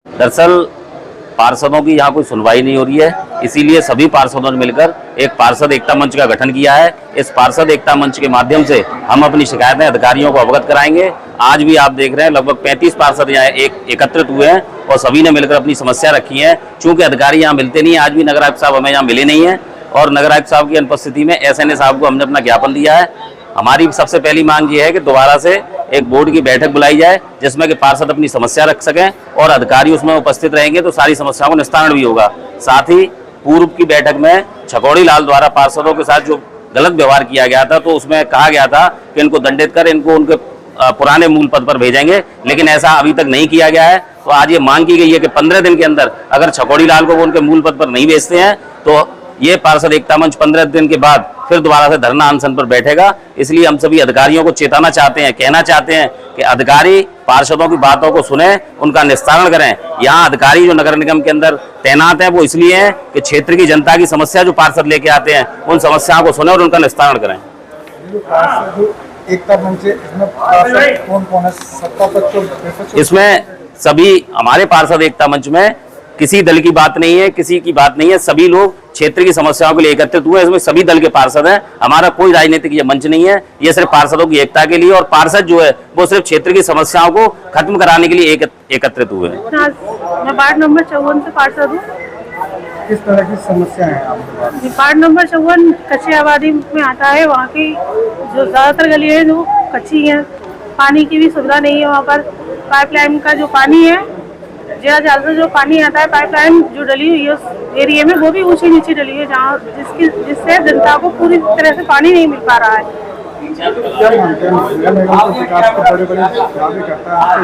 दरअसल पार्षदों की यहाँ कोई सुनवाई नहीं हो रही है, इसीलिए सभी पार्षदों ने मिलकर एक पार्षद एकता मंच का गठन किया है। इस पार्षद एकता मंच के माध्यम से हम अपनी शिकायतें अधिकारियों को अवगत कराएंगे। आज भी आप देख रहे हैं लगभग 35 पार्षद यहाँ एकत्रित हुए हैं और सभी ने मिलकर अपनी समस्या रखी है। चूंकि अधिकारी यहाँ मिलते नहीं है, आज भी नगर आयुक्त साहब हमें यहाँ मिले नहीं है और नगर आयुक्त साहब की अनुपस्थिति में SNA साहब को हमने अपना ज्ञापन दिया है। हमारी सबसे पहली मांग ये है कि दोबारा से एक बोर्ड की बैठक बुलाई जाए जिसमें कि पार्षद अपनी समस्या रख सकें और अधिकारी उसमें उपस्थित रहेंगे तो सारी समस्याओं का निस्तारण भी होगा। साथ ही पूर्व की बैठक में छकोड़ी लाल द्वारा पार्षदों के साथ जो गलत व्यवहार किया गया था तो उसमें कहा गया था कि इनको दंडित कर इनको उनके पुराने मूल पद पर भेजेंगे, लेकिन ऐसा अभी तक नहीं किया गया है। तो आज ये मांग की गई है कि 15 दिन के अंदर अगर छकोड़ी लाल को वो उनके मूल पद पर नहीं भेजते हैं तो ये पार्षद एकता मंच 15 दिन के बाद फिर दोबारा से धरना अनशन पर बैठेगा। इसलिए हम सभी अधिकारियों को चेताना चाहते हैं, कहना चाहते हैं कि अधिकारी पार्षदों की बातों को सुने, उनका निस्तारण करें। यहाँ अधिकारी जो नगर निगम के अंदर तैनात हैं वो इसलिए हैं कि क्षेत्र की जनता की समस्या जो पार्षद लेके आते हैं उन समस्याओं को सुने और उनका निस्तारण करें। एकता मंच कौन है? सत्ता तक इसमें सभी हमारे पार्षद एकता मंच में किसी दल की बात नहीं है, किसी की बात नहीं है, सभी लोग क्षेत्र की समस्याओं के लिए एकत्रित हुए। इसमें सभी दल के पार्षद हैं। हमारा कोई राजनीतिक ये मंच नहीं है, ये सिर्फ पार्षदों की एकता के लिए और पार्षद जो है वो सिर्फ क्षेत्र की समस्याओं को खत्म कराने के लिए एकत्रित हुए हैं। मैं वार्ड नंबर 54 से पार्षद हूँ। किस तरह की समस्या है आपके पास? वार्ड नंबर 54 कच्ची आबादी में आता है। वहाँ की जो ज्यादातर गली है जो कच्ची है, पानी की भी सुविधा नहीं है। वहाँ पर पाइपलाइन का जो पानी है, ज्यादा जो पानी आता है पाइपलाइन जो डली हुई है उस एरिया में वो भी ऊंची नीची डली है, जहाँ जिससे जनता को पूरी तरह से पानी नहीं मिल पा रहा है। क्या मानते हैं विकास को बड़े-बड़े दावे करता है?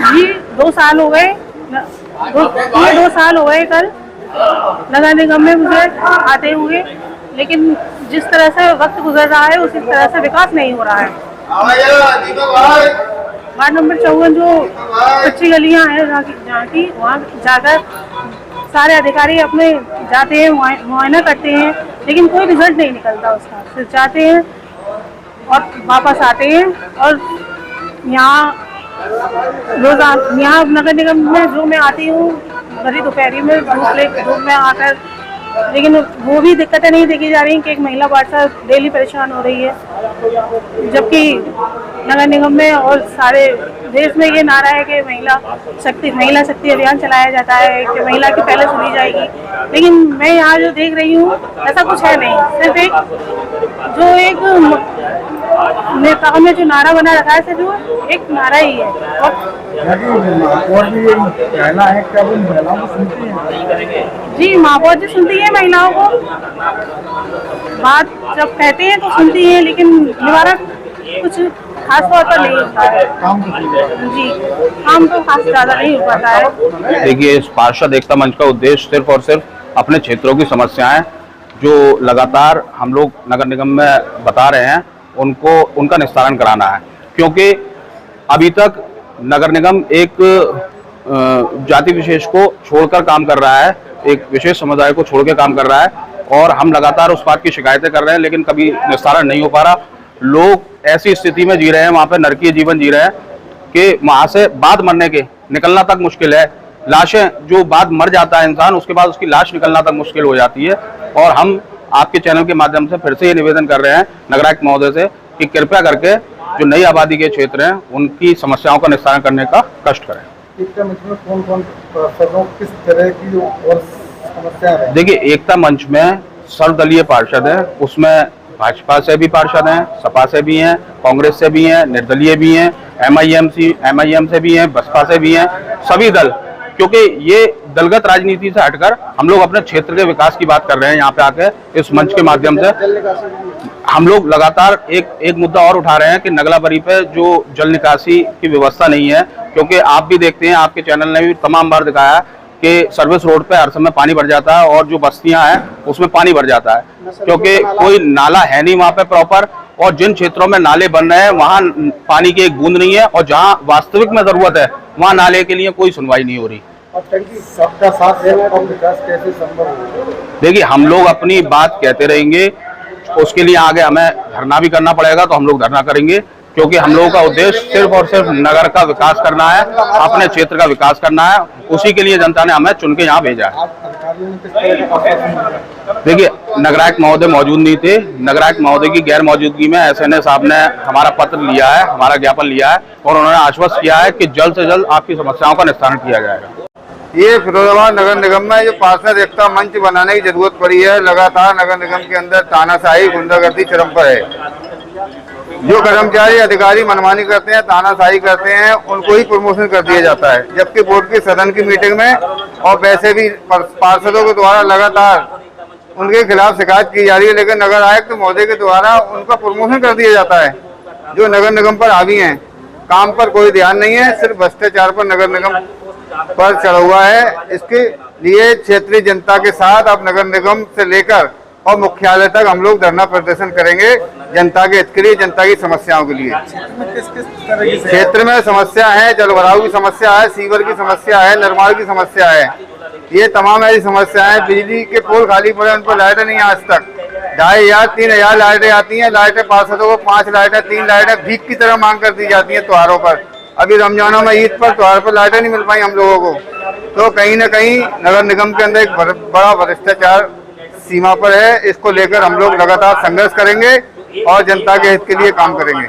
जी 2 साल हो गए, 2 साल हो गए कल नगर निगम में मुझे आते हुए, लेकिन जिस तरह से वक्त गुजर रहा है उसी तरह से विकास नहीं हो रहा है। वार्ड नंबर 54 जो कच्ची गलियां हैं जहाँ की वहाँ जाकर सारे अधिकारी अपने जाते हैं, मुआयना करते हैं, लेकिन कोई रिजल्ट नहीं निकलता उसका। सिर्फ जाते हैं और वापस आते हैं। और यहाँ नगर निगम में जो मैं आती हूँ भरी दोपहरी में धूप में आकर, लेकिन वो भी दिक्कतें नहीं देखी जा रही कि एक महिला पार्षद डेली परेशान हो रही है, जबकि नगर निगम में और सारे देश में ये नारा है कि महिला शक्ति अभियान चलाया जाता है कि महिला की पहले सुनी जाएगी। लेकिन मैं यहाँ जो देख रही हूँ ऐसा कुछ है नहीं। सिर्फ एक नेताओं ने जो नारा बना रखा है सिर्फ एक नारा ही है। और भी कहना है क्या वो महिलाओं को सुनती है? जी महापौर जी सुनती है महिलाओं को, बात जब कहते हैं तो सुनती है, लेकिन निवारण कुछ खास तौर पर नहीं होता है। जी काम तो खास ज्यादा नहीं हो पाता है। देखिए, इस पार्षद एकता मंच का उद्देश्य सिर्फ और सिर्फ अपने क्षेत्रों की समस्याएं जो लगातार हम लोग नगर निगम में बता रहे हैं उनका निस्तारण कराना है। क्योंकि अभी तक नगर निगम एक जाति विशेष को छोड़कर काम कर रहा है, एक विशेष समुदाय को छोड़ के काम कर रहा है और हम लगातार उस बात की शिकायतें कर रहे हैं, लेकिन कभी निस्तारण नहीं हो पा रहा। लोग ऐसी स्थिति में जी रहे हैं, वहाँ पे नरकीय जीवन जी रहे हैं कि वहाँ से बाद मरने के निकलना तक मुश्किल है। लाशें जो बाद मर जाता है इंसान, उसके बाद उसकी लाश निकलना तक मुश्किल हो जाती है। और हम आपके चैनल के माध्यम से फिर से ये निवेदन कर रहे हैं नगर आयुक्त महोदय से कि कृपया करके जो नई आबादी के क्षेत्र हैं उनकी समस्याओं का निस्तारण करने का कष्ट करें। एकता मंच में कौन-कौन पार्षदों किस तरह की और समस्या है? देखिए, एकता मंच में सर्वदलीय पार्षद है, उसमें भाजपा से भी पार्षद हैं, सपा से भी हैं, कांग्रेस से भी हैं, निर्दलीय भी हैं, MIM से भी हैं, बसपा से भी हैं, सभी दल। क्योंकि ये दलगत राजनीति से हटकर हम लोग अपने क्षेत्र के विकास की बात कर रहे हैं। यहाँ पे आके इस मंच के माध्यम से हम लोग लगातार एक मुद्दा और उठा रहे हैं कि नगलाबरी पे जो जल निकासी की व्यवस्था नहीं है। क्योंकि आप भी देखते हैं, आपके चैनल ने भी तमाम बार दिखाया कि सर्विस रोड पे हर समय पानी भर जाता है और जो बस्तियां हैं उसमें पानी भर जाता है, क्योंकि कोई नाला है नहीं वहाँ पे प्रॉपर। और जिन क्षेत्रों में नाले बन रहे हैं वहाँ पानी की एक बूंद नहीं है और जहाँ वास्तविक में जरूरत है वहाँ नाले के लिए कोई सुनवाई नहीं हो रही। सबका साथ है और विकास कैसे संभव होगा? देखिए, हम लोग अपनी बात कहते रहेंगे, उसके लिए आगे हमें धरना भी करना पड़ेगा तो हम लोग धरना करेंगे, क्योंकि हम लोगों का उद्देश्य सिर्फ और सिर्फ नगर का विकास करना है, अपने क्षेत्र का विकास करना है। उसी के लिए जनता ने हमें चुन के यहाँ भेजा है। आज अधिकारियों ने किस तरह का आश्वासन दिया? देखिए, नगरायुक्त महोदय मौजूद नहीं थे। नगरायुक्त महोदय की गैर मौजूदगी में SNA साहब ने हमारा पत्र लिया है, हमारा ज्ञापन लिया है और उन्होंने आश्वस्त किया है कि जल्द से जल्द आपकी समस्याओं का निस्तारण किया जाएगा। ये फिरोजाबाद नगर निगम में जो पार्षद एकता मंच बनाने की जरूरत पड़ी है, लगातार नगर निगम के अंदर तानाशाही गुंडागर्दी चरम पर है। जो कर्मचारी अधिकारी मनमानी करते हैं, तानाशाही करते हैं, उनको ही प्रमोशन कर दिया जाता है, जबकि बोर्ड की सदन की मीटिंग में और वैसे भी पार्षदों के द्वारा लगातार उनके खिलाफ शिकायत की जा रही है, लेकिन नगर आयुक्त महोदय के द्वारा उनका प्रमोशन कर दिया जाता है। जो नगर निगम पर हावी हैं, काम पर कोई ध्यान नहीं है, सिर्फ भ्रष्टाचार पर नगर निगम पर चढ़ा हुआ है। इसके लिए क्षेत्रीय जनता के साथ अब नगर निगम से लेकर और मुख्यालय तक हम लोग धरना प्रदर्शन करेंगे, जनता के हित के लिए, जनता की समस्याओं के लिए। किस किस तरह की क्षेत्र में समस्या है, जलभराव की समस्या है, सीवर की समस्या है, निर्माण की समस्या है। ये तमाम ऐसी समस्या है। बिजली के पोल खाली पड़े, उन पर लाइटें नहीं आज तक। 2500 3000 लाइटें आती हैं, लाइटें पार्षदों को 5 लाइटें 3 लाइटें भीख की तरह मांग कर दी जाती हैं त्योहारों पर। अभी रमजानों में ईद पर त्योहार पर लाइटें नहीं मिल पाई हम लोगों को। तो कहीं न कहीं नगर निगम के अंदर एक बड़ा भ्रष्टाचार सीमा पर है। इसको लेकर हम लोग लगातार संघर्ष करेंगे और जनता के हित के लिए काम करेंगे।